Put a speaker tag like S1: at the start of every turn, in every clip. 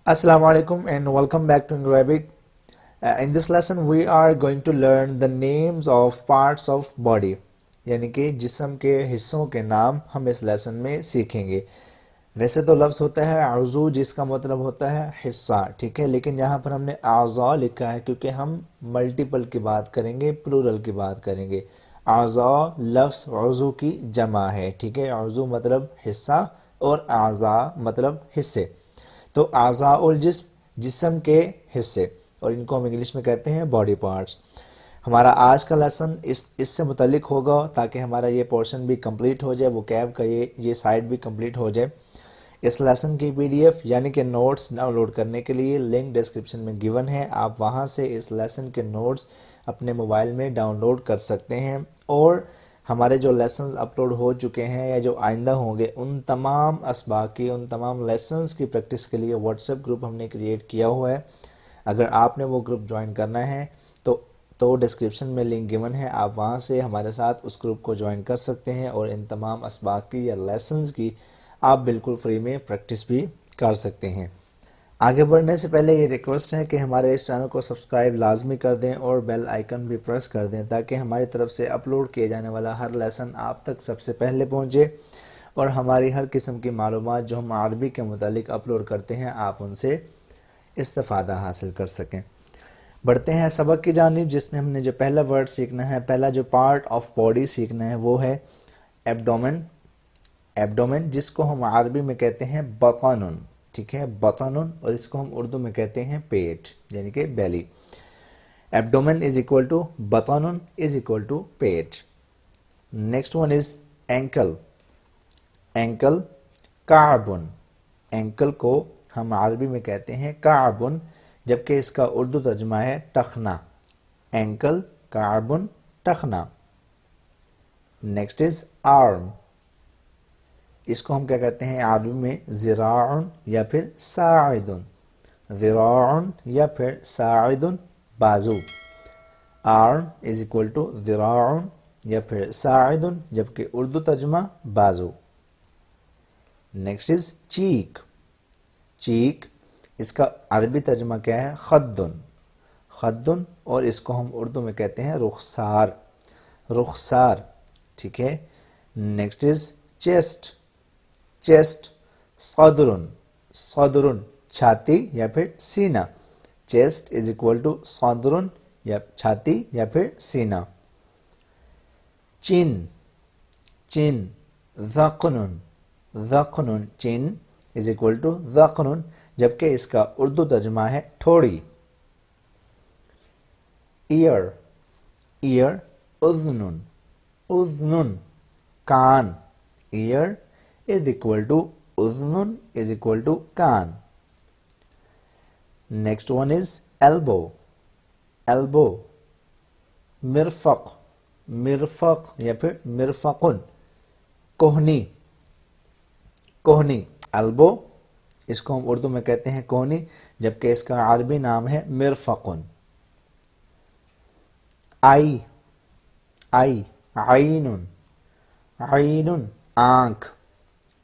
S1: Assalamu alaikum and welcome back to Arabic. In this lesson we are going to learn the names of parts of body, यानी कि जिस्म के हिस्सों के नाम हम इस लेसन में सीखेंगे। वैसे तो लफ्ज़ होता है आज़ू जिसका मतलब होता है हिस्सा, ठीक है, लेकिन यहाँ पर हमने आज़ा लिखा है क्योंकि हम मल्टीपल की बात करेंगे, प्लूरल की बात करेंगे। आज़ा लफ्ज़ आज़ू की जमा है, ठीक है। आज़ू मतलब हिस्सा और आज़ा मतलब हिस्से। तो आज़ाउल जिस्म जिस्म के हिस्से, और इनको हम इंग्लिश में कहते हैं बॉडी पार्ट्स। हमारा आज का लेसन इससे मुतल्लिक होगा ताकि हमारा ये पोर्शन भी कंप्लीट हो जाए, वो कैब का ये साइड भी कंप्लीट हो जाए। इस लेसन की पीडीएफ यानी कि नोट्स डाउनलोड करने के लिए लिंक डिस्क्रिप्शन में गिवन है, आप वहां से इस लेसन के नोट्स अपने मोबाइल में डाउनलोड कर सकते हैं। और हमारे जो लेसन्स अपलोड हो चुके हैं या जो आइंदा होंगे उन तमाम असबाक की, उन तमाम लेसन्स की प्रैक्टिस के लिए व्हाट्सएप ग्रुप हमने क्रिएट किया हुआ है। अगर आपने वो ग्रुप ज्वाइन करना है तो डिस्क्रिप्शन में लिंक गिवन है, आप वहां से हमारे साथ उस ग्रुप को ज्वाइन कर सकते हैं और इन तमाम असबाक की या लेसन्स की आप बिल्कुल फ्री में प्रैक्टिस भी कर सकते हैं। आगे बढ़ने से पहले ये रिक्वेस्ट है कि हमारे इस चैनल को सब्सक्राइब लाजमी कर दें और बेल आइकन भी प्रेस कर दें ताकि हमारी तरफ से अपलोड किए जाने वाला हर लेसन आप तक सबसे पहले पहुंचे और हमारी हर किस्म की मालूमात जो हम अरबी के मुतालिक अपलोड करते हैं आप उनसे इस्तिफादा हासिल कर सकें। बढ़ते हैं सबक की जानिब, जिसमें हमने जो पहला वर्ड सीखना है, पहला जो पार्ट ऑफ बॉडी सीखना है वो है एब्डोमेन। एब्डोमेन जिसको हम अरबी में कहते हैं बतनुन, ठीक है, बतनुन, और इसको हम उर्दू में कहते हैं पेट यानी कि belly. Abdomen is equal to बतनुन इज इक्वल टू पेट। Next one is ankle. Ankle काबुन, एंकल को हम अरबी में कहते हैं काबुन, जबकि इसका उर्दू तर्जुमा है टखना। एंकल काबुन टखना। नेक्स्ट इज आर्म, इसको हम क्या कहते हैं अरबी में ज़िराउन या फिर साइदुन। ज़िराउन या फिर साइदुन बाजू। आर्म इज इक्वल टू ज़िराउन या फिर साइदुन, जबकि उर्दू तर्जुमा बाजू। नेक्स्ट इज चीक। चीक इसका अरबी तर्जुमा क्या है खद्दुन। खद्दुन, और इसको हम उर्दू में कहते हैं रुखसार। रुखसार, ठीक है। Next is chest. चेस्ट सदरुन। सदरुन छाती या फिर सीना। चेस्ट इज इक्वल टू सदरुन या छाती या फिर सीना। चिन। चिन ज़क़नुन। ज़क़नुन चिन इज इक्वल टू ज़क़नुन, जबकि इसका उर्दू तर्जुमा है ठोड़ी। ईयर। ईयर उज़्नुन। उज़्नुन कान। ईयर इज इक्वल टू उज़्नुन इज इक्वल टू कान। Next one is elbow. Elbow मिरफक। मिरफक या फिर मिरफकुन कोहनी। कोहनी एल्बो, इसको हम उर्दू में कहते हैं कोहनी, जबकि इसका अरबी नाम है मिरफकुन। आई। आई आइनुन। आइनुन आंख।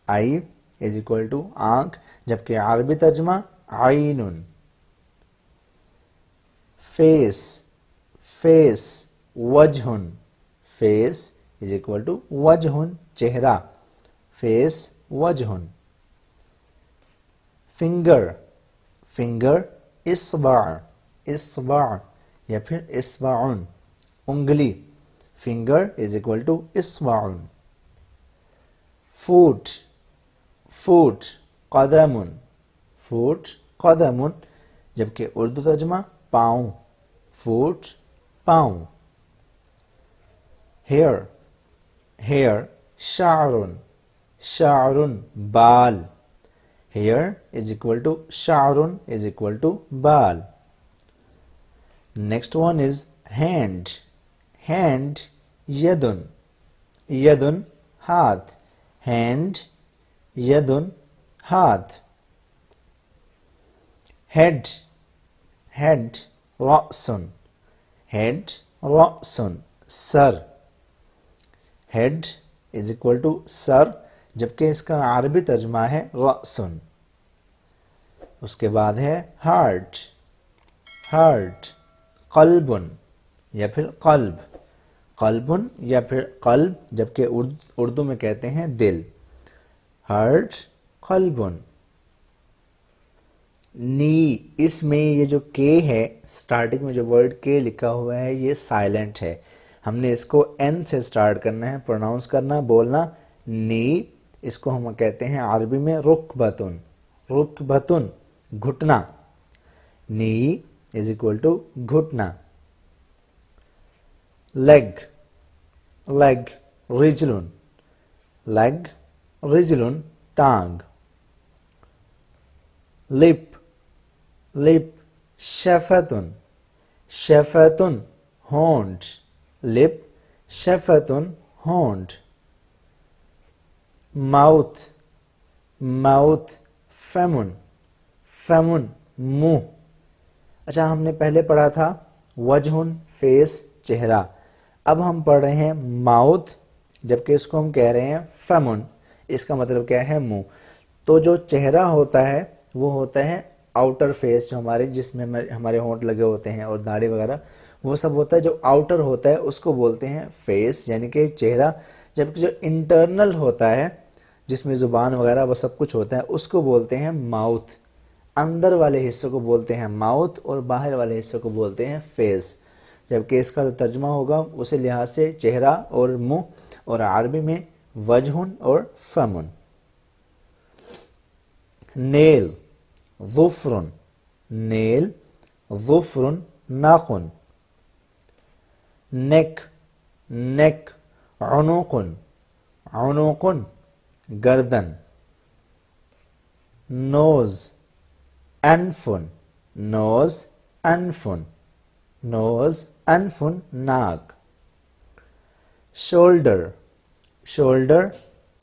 S1: आई इज इक्वल टू आंख, जबकि अरबी तर्जुमा आइनुन। फेस। फेस वजहुन। फेस इज इक्वल टू वजहुन चेहरा। फेस वजहुन। फिंगर। फिंगर इस्बा। इस्बा या फिर इस्बाउन उंगली। फिंगर इज इक्वल टू इस्बाउन। फुट। फुट कदमुन। फुट कदमुन, जबकि उर्दू तर्जुमा पाँव। फुट पाँव। हेयर। हेयर शारुन। शारुन बाल। हेयर इज इक्वल टू शारुन इज इक्वल टू बाल। Next one is hand. Hand यदुन। यदुन हाथ। हैंड यदुन हाथ। हेड। हेड रअसुन। हेड रअसुन सर। हेड इज इक्वल टू सर, जबकि इसका अरबी तर्जुमा है रअसुन। उसके बाद है हार्ट, हार्ट, कल्बुन या फिर कल्ब, कल्बुन या फिर कल्ब, जबकि उर्दू में कहते हैं दिल, हार्ट, कल्बुन। नी, इसमें ये जो के है, स्टार्टिंग में जो वर्ड के लिखा हुआ है ये साइलेंट है, हमने इसको एन से स्टार्ट करना है, प्रोनाउंस करना, बोलना। नी, इसको हम कहते हैं अरबी में रुकबतुन, रुकबतुन, घुटना। नी इज इक्वल टू घुटना। लेग, लेग, रिजलुन, लेग, रिजलुन, टांग। लिप, लिप, शफतुन, शफतुन, होंठ, लिप, शफतुन, होंठ। माउथ, माउथ, फेमुन, फेमुन, मुंह। अच्छा, हमने पहले पढ़ा था वजहुन, फेस, चेहरा, अब हम पढ़ रहे हैं माउथ, जबकि इसको हम कह रहे हैं फेमुन, इसका मतलब क्या है, मुंह। तो जो चेहरा होता है वो होता है आउटर फेस, जो हमारे जिसमें हमारे होंठ लगे होते हैं और दाढ़ी वगैरह, वो सब होता है जो आउटर होता है उसको बोलते हैं फेस, यानी कि चेहरा। जबकि जो इंटरनल होता है जिसमें जुबान वगैरह वो सब कुछ होता है उसको बोलते हैं माउथ। अंदर वाले हिस्से को बोलते हैं माउथ और बाहर वाले हिस्से को बोलते हैं फेस। जबकि इसका जो तर्जुमा होगा उसी लिहाज से चेहरा और मुंह, और अरबी में वजहुन और फमुन। Nail, ज़ुफ़रुन, nail, ज़ुफ़रुन, नाखुन। नेक, नेक, उनुकुन, उनुकुन, गर्दन। नोज, अनफुन, नोज, अनफुन, नोज, अनफुन, नाक। शोल्डर, शोल्डर,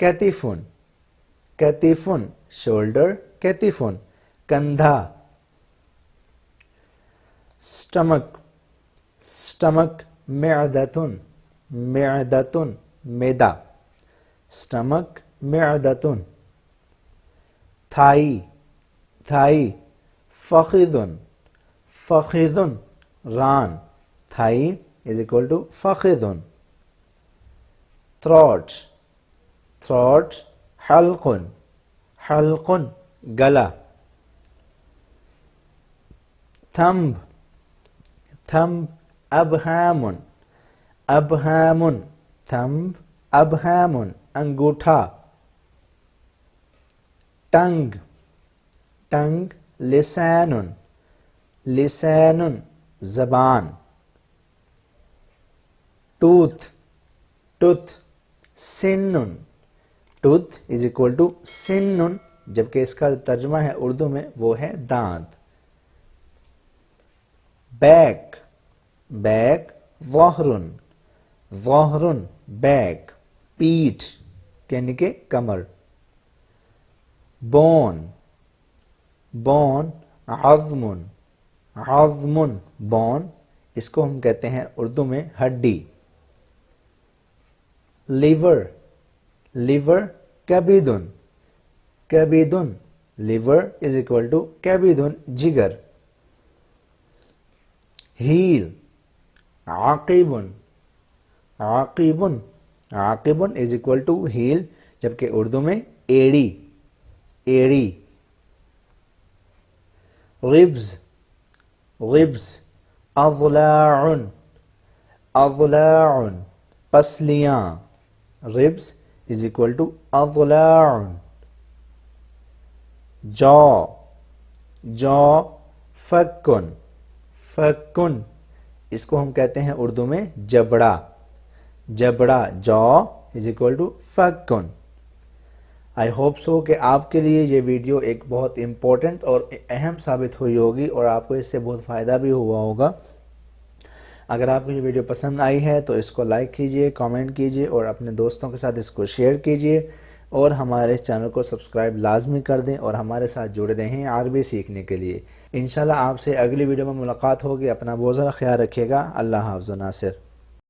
S1: कैतिफुन, कैतिफुन, शोल्डर, कैतिफुन, कंधा। स्टमक, स्टमक, मेअदतुन, मेअदतुन, मेदा, स्टमक, मेअदतुन। थाई, थाई, फखिदुन, फखिदुन, रान, थाई इज इक्वल टू फखिदुन। थ्रोट, थ्रोट, हल्कुन, हल्कुन, गला। थंब, थंब, अबहामुन, अबहामुन, थंब, अबहामुन, अंगूठा। टंग, टंग, लिसानुन, लिसानुन, जबान। टूथ, टूथ, सिन्नुन, टूथ इज इक्वल टू सिन्नुन, जबकि इसका तर्जुमा है उर्दू में वो है दांत। बैक, बैक, ज़हरुन, ज़हरुन, बैक, पीठ यानी कि कमर। बोन, बोन, अज़्मुन, अज़्मुन, बोन, इसको हम कहते हैं उर्दू में हड्डी। लिवर, लिवर, कबीदुन, कबीदुन, लिवर इज इक्वल टू कबीदुन, जिगर। हील, आकिबुन, आकिबुन, आकिबुन इज इक्वल टू हील, जबकि उर्दू में एड़ी, एड़ी। रिब्स, रिब्स, अज़लाउन, अज़लाउन, पसलियां, रिब्स इज इक्वल टू अज़लाउन। जॉ, जॉ, फक्कुन, फक्कुन, इसको हम कहते हैं उर्दू में जबड़ा, जबड़ा, jaw is equal to फक्कुन। I hope so कि आपके लिए ये वीडियो एक बहुत इम्पोर्टेंट और अहम साबित हुई होगी और आपको इससे बहुत फ़ायदा भी हुआ होगा। अगर आपको ये वीडियो पसंद आई है तो इसको लाइक कीजिए, कमेंट कीजिए और अपने दोस्तों के साथ इसको शेयर कीजिए, और हमारे चैनल को सब्सक्राइब लाजमी कर दें और हमारे साथ जुड़े रहें अरबी सीखने के लिए। इंशाल्लाह आपसे अगली वीडियो में मुलाकात होगी। अपना बहुत ज़्यादा ख्याल रखिएगा। अल्लाह हाफ़िज़ नासिर।